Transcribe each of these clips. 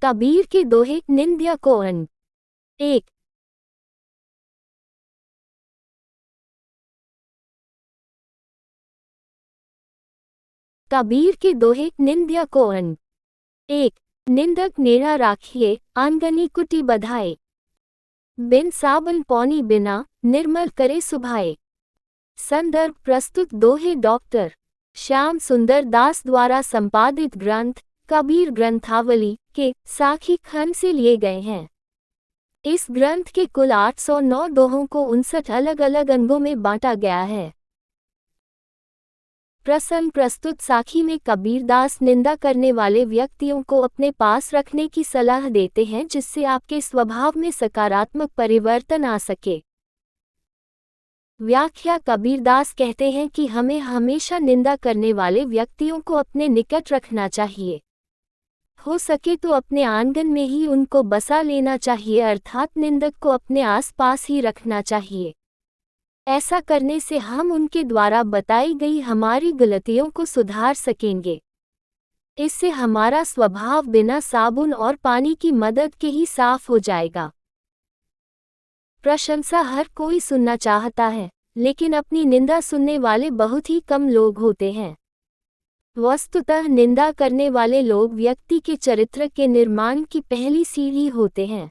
कबीर के दोहे निंद्या को अन्न। 1। कबीर के दोहे निंद्या को अन्न। 1। निंदक नेड़ा राखिए, आंगनी कुटी बधाए। बिन साबन पौनी बिना, निर्मल करे सुभाए। संदर्भ प्रस्तुत दोहे डॉक्टर श्याम सुंदर दास द्वारा संपादित ग्रंथ कबीर ग्रंथावली के साखी खंड से लिए गए हैं। इस ग्रंथ के कुल 809 दोहों को 59 अलग अलग अंगों में बांटा गया है। प्रसंग प्रस्तुत साखी में कबीरदास निंदा करने वाले व्यक्तियों को अपने पास रखने की सलाह देते हैं, जिससे आपके स्वभाव में सकारात्मक परिवर्तन आ सके। व्याख्या कबीरदास कहते हैं कि हमें हमेशा निंदा करने वाले व्यक्तियों को अपने निकट रखना चाहिए। हो सके तो अपने आंगन में ही उनको बसा लेना चाहिए, अर्थात निंदक को अपने आसपास ही रखना चाहिए। ऐसा करने से हम उनके द्वारा बताई गई हमारी गलतियों को सुधार सकेंगे। इससे हमारा स्वभाव बिना साबुन और पानी की मदद के ही साफ हो जाएगा। प्रशंसा हर कोई सुनना चाहता है, लेकिन अपनी निंदा सुनने वाले बहुत ही कम लोग होते हैं। वस्तुतः निंदा करने वाले लोग व्यक्ति के चरित्र के निर्माण की पहली सीढ़ी होते हैं।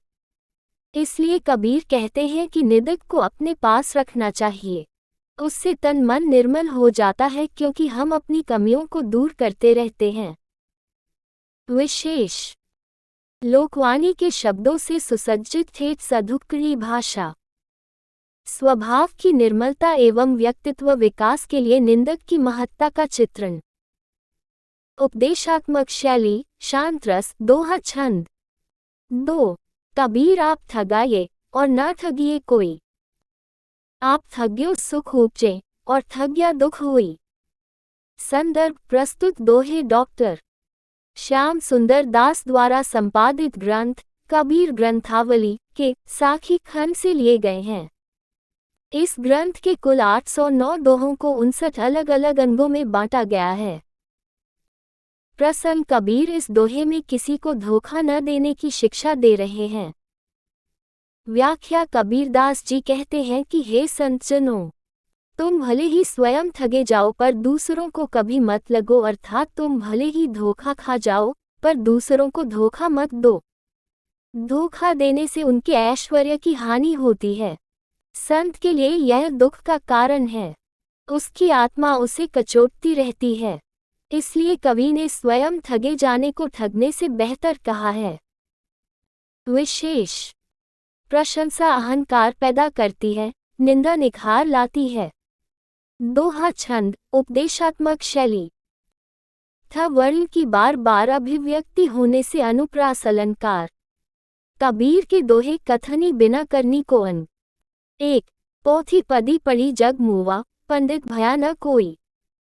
इसलिए कबीर कहते हैं कि निंदक को अपने पास रखना चाहिए। उससे तन मन निर्मल हो जाता है, क्योंकि हम अपनी कमियों को दूर करते रहते हैं। विशेष लोकवाणी के शब्दों से सुसज्जित ठेठ सधुक्कड़ी भाषा। स्वभाव की निर्मलता एवं व्यक्तित्व विकास के लिए निंदक की महत्ता का चित्रण। उपदेशात्मक शैली, शांत रस, दोहा छंद। 2। कबीर आप ठगाए और न ठगिए कोई। आप ठग्यो सुख उपजे और ठग्या दुख होई। संदर्भ प्रस्तुत दोहे डॉक्टर श्याम सुंदर दास द्वारा संपादित ग्रंथ कबीर ग्रंथावली के साखी खंड से लिए गए हैं। इस ग्रंथ के कुल 809 दोहों को 59 अलग अलग अंगों में बांटा गया है। प्रसंग कबीर इस दोहे में किसी को धोखा न देने की शिक्षा दे रहे हैं। व्याख्या कबीरदास जी कहते हैं कि हे संतजनों, तुम भले ही स्वयं ठगे जाओ पर दूसरों को कभी मत लगो, अर्थात तुम भले ही धोखा खा जाओ पर दूसरों को धोखा मत दो। धोखा देने से उनके ऐश्वर्य की हानि होती है। संत के लिए यह दुख का कारण है। उसकी आत्मा उसे कचोटती रहती है। इसलिए कवि ने स्वयं ठगे जाने को ठगने से बेहतर कहा है। विशेष प्रशंसा अहंकार पैदा करती है, निंदा निखार लाती है। दोहा छंद उपदेशात्मक शैली। थ वर्ण की बार बार अभिव्यक्ति होने से अनुप्रास अलंकार। कबीर के दोहे कथनी बिना करनी को अन्न। 1। पोथी पदी पढ़ी जग मुआ, पंडित भया न कोई।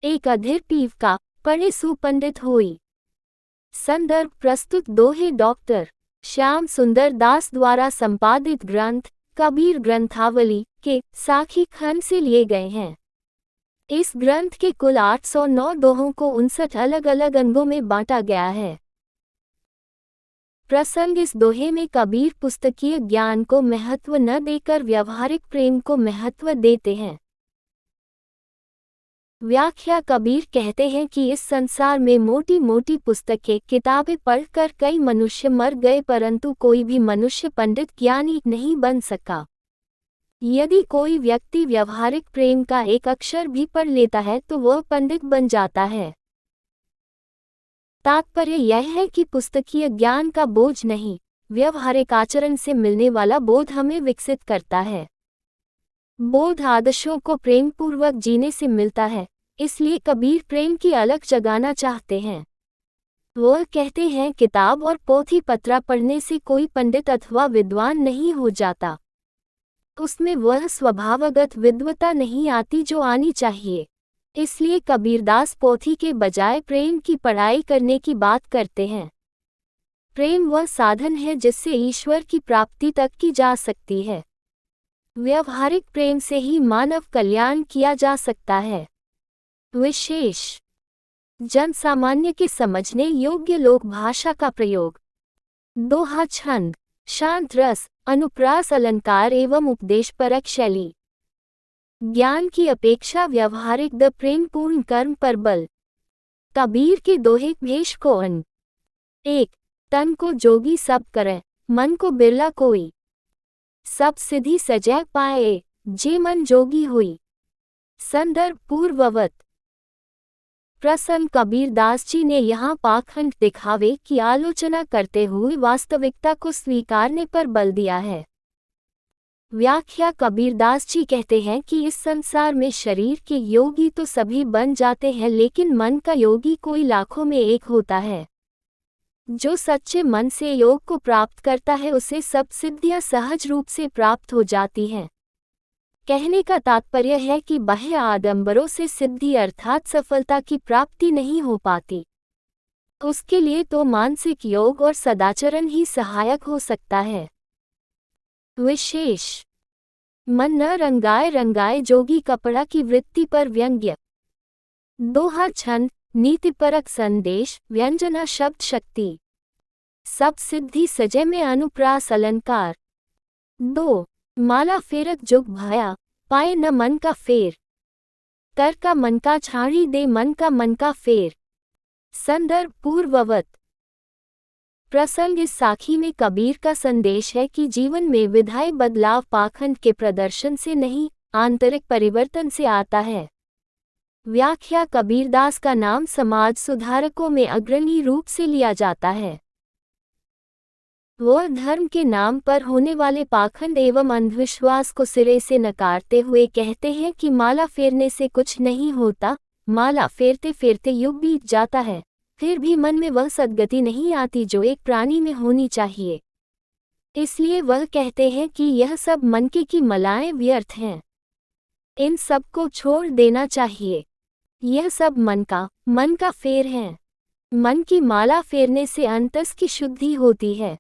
एक अधीर पीव का, पढ़े सुपंडित होई। संदर्भ प्रस्तुत दोहे डॉक्टर श्याम सुंदर दास द्वारा संपादित ग्रंथ कबीर ग्रंथावली के साखी खंड से लिए गए हैं। इस ग्रंथ के कुल 809 दोहों को 59 अलग अलग अंगों में बांटा गया है। प्रसंग इस दोहे में कबीर पुस्तकीय ज्ञान को महत्व न देकर व्यवहारिक प्रेम को महत्व देते हैं। व्याख्या कबीर कहते हैं कि इस संसार में मोटी मोटी पुस्तकें किताबें पढ़कर कई मनुष्य मर गए, परंतु कोई भी मनुष्य पंडित ज्ञानी नहीं बन सका। यदि कोई व्यक्ति व्यवहारिक प्रेम का एक अक्षर भी पढ़ लेता है तो वह पंडित बन जाता है। तात्पर्य यह है कि पुस्तकीय ज्ञान का बोझ नहीं, व्यवहारिक आचरण से मिलने वाला बोध हमें विकसित करता है। बोध आदर्शों को प्रेम पूर्वक जीने से मिलता है, इसलिए कबीर प्रेम की अलग जगाना चाहते हैं। वह कहते हैं किताब और पोथी पत्रा पढ़ने से कोई पंडित अथवा विद्वान नहीं हो जाता। उसमें वह स्वभावगत विद्वता नहीं आती जो आनी चाहिए। इसलिए कबीरदास पोथी के बजाय प्रेम की पढ़ाई करने की बात करते हैं। प्रेम वह साधन है जिससे ईश्वर की प्राप्ति तक की जा सकती है। व्यवहारिक प्रेम से ही मानव कल्याण किया जा सकता है। विशेष जन सामान्य के समझने योग्य लोक भाषा का प्रयोग। दोहा छंद, शांत रस, अनुप्रास अलंकार एवं उपदेशपरक शैली। ज्ञान की अपेक्षा व्यवहारिक द प्रेमपूर्ण कर्म पर बल। कबीर के दोहे भेष को अन। 1 तन को जोगी सब करे, मन को बिरला कोई। सब सिद्धि सजै पाए, जे मन जोगी हुई। संदर्भ पूर्ववत। प्रसन्न कबीरदास जी ने यहाँ पाखंड दिखावे की आलोचना करते हुए वास्तविकता को स्वीकारने पर बल दिया है। व्याख्या। कबीरदास जी कहते हैं कि इस संसार में शरीर के योगी तो सभी बन जाते हैं, लेकिन मन का योगी कोई लाखों में एक होता है। जो सच्चे मन से योग को प्राप्त करता है उसे सब सिद्धियां सहज रूप से प्राप्त हो जाती हैं। कहने का तात्पर्य है कि बाह्य आडंबरों से सिद्धि अर्थात सफलता की प्राप्ति नहीं हो पाती। उसके लिए तो मानसिक योग और सदाचरण ही सहायक हो सकता है। विशेष। मन न रंगाए रंगाए जोगी कपड़ा की वृत्ति पर व्यंग्य। दोहा छंद, नीतिपरक संदेश, व्यंजना शब्द शक्ति। सब सिद्धि सजे में अनुप्रास अलंकार। 2 माला फेरक जुग भया, पाए न मन का फेर। कर का मन का छाड़ी दे मन का फेर। संदर्भ पूर्ववत। प्रसंग। इस साखी में कबीर का संदेश है कि जीवन में विधायी बदलाव पाखंड के प्रदर्शन से नहीं, आंतरिक परिवर्तन से आता है। व्याख्या। कबीरदास का नाम समाज सुधारकों में अग्रणी रूप से लिया जाता है। वह धर्म के नाम पर होने वाले पाखंड एवं अंधविश्वास को सिरे से नकारते हुए कहते हैं कि माला फेरने से कुछ नहीं होता, माला फेरते फेरते युग बीत जाता है, फिर भी मन में वह सद्गति नहीं आती जो एक प्राणी में होनी चाहिए। इसलिए वह कहते हैं कि यह सब मन की मलाएं व्यर्थ हैं, इन सब को छोड़ देना चाहिए। यह सब मन का फेर है। मन की माला फेरने से अंतस की शुद्धि होती है,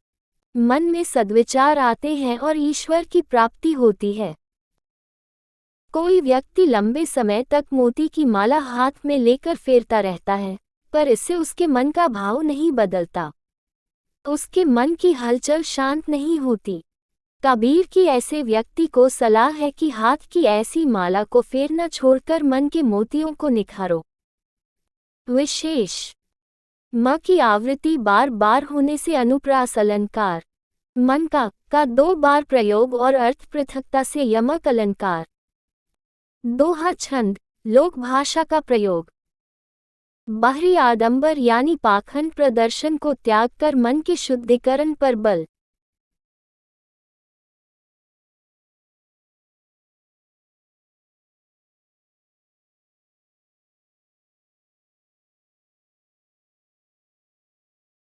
मन में सद्विचार आते हैं और ईश्वर की प्राप्ति होती है। कोई व्यक्ति लंबे समय तक मोती की माला हाथ में लेकर फेरता रहता है, पर इससे उसके मन का भाव नहीं बदलता, उसके मन की हलचल शांत नहीं होती। कबीर की ऐसे व्यक्ति को सलाह है कि हाथ की ऐसी माला को फेरना छोड़कर मन के मोतियों को निखारो। विशेष। म की आवृत्ति बार बार होने से अनुप्रास अलंकार। मन का 2 बार प्रयोग और अर्थ पृथकता से यमक अलंकार। दोहा छंद, लोक भाषा का प्रयोग। बाहरी आडंबर यानी पाखंड प्रदर्शन को त्याग कर मन के शुद्धिकरण पर बल।